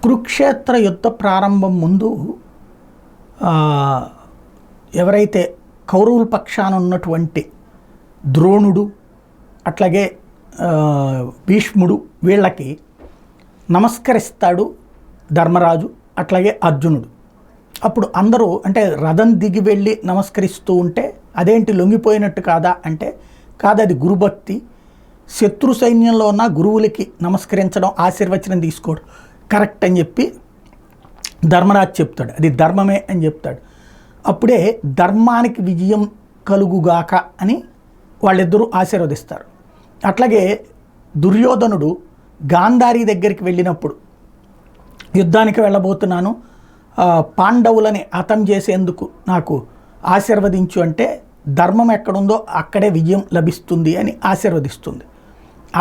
కురుక్షేత్ర యుద్ధ ప్రారంభం ముందు ఎవరైతే కౌరవుల పక్షాన ఉన్నటువంటి ద్రోణుడు అట్లాగే భీష్ముడు వీళ్ళకి నమస్కరిస్తాడు ధర్మరాజు, అట్లాగే అర్జునుడు. అప్పుడు అందరూ అంటే రథం దిగి వెళ్ళి నమస్కరిస్తూ ఉంటే అదేంటి లొంగిపోయినట్టు కాదా అంటే కాదు, అది గురుభక్తి. శత్రు సైన్యంలో ఉన్న గురువులకి నమస్కరించడం, ఆశీర్వచనం తీసుకోవడం కరెక్ట్ అని చెప్పి ధర్మరాజు చెప్తాడు, అది ధర్మమే అని చెప్తాడు. అప్పుడే ధర్మానికి విజయం కలుగుగాక అని వాళ్ళిద్దరూ ఆశీర్వదిస్తారు. అట్లాగే దుర్యోధనుడు గాంధారి దగ్గరికి వెళ్ళినప్పుడు యుద్ధానికి వెళ్ళబోతున్నాను, పాండవులని హతం చేసేందుకు నాకు ఆశీర్వదించు అంటే ధర్మం ఎక్కడుందో అక్కడే విజయం లభిస్తుంది అని ఆశీర్వదిస్తుంది.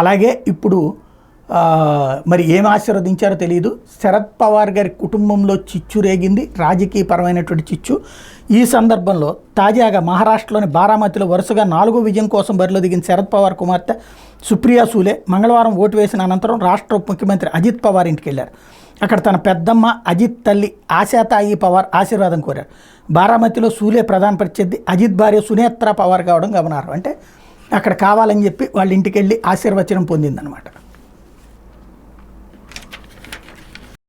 అలాగే ఇప్పుడు మరి ఏం ఆశీర్వదించారో తెలియదు. శరద్ పవార్ గారి కుటుంబంలో చిచ్చు రేగింది, రాజకీయపరమైనటువంటి చిచ్చు. ఈ సందర్భంలో తాజాగా మహారాష్ట్రలోని బారామతిలో వరుసగా 4వ విజయం కోసం బరిలో దిగిన శరద్ పవార్ కుమార్తె సుప్రియా సూలే మంగళవారం ఓటు వేసిన అనంతరం రాష్ట్ర ఉప ముఖ్యమంత్రి అజిత్ పవార్ ఇంటికి వెళ్ళారు. అక్కడ తన పెద్దమ్మ అజిత్ తల్లి ఆశాతాయి పవార్ ఆశీర్వాదం కోరారు. బారామతిలో సూలే ప్రధాన ప్రత్యర్థి అజిత్ భార్య సునేత్ర పవార్ కావడం గమనార్హం. అంటే అక్కడ కావాలని చెప్పి వాళ్ళ ఇంటికి వెళ్ళి ఆశీర్వచనం పొందిందనమాట.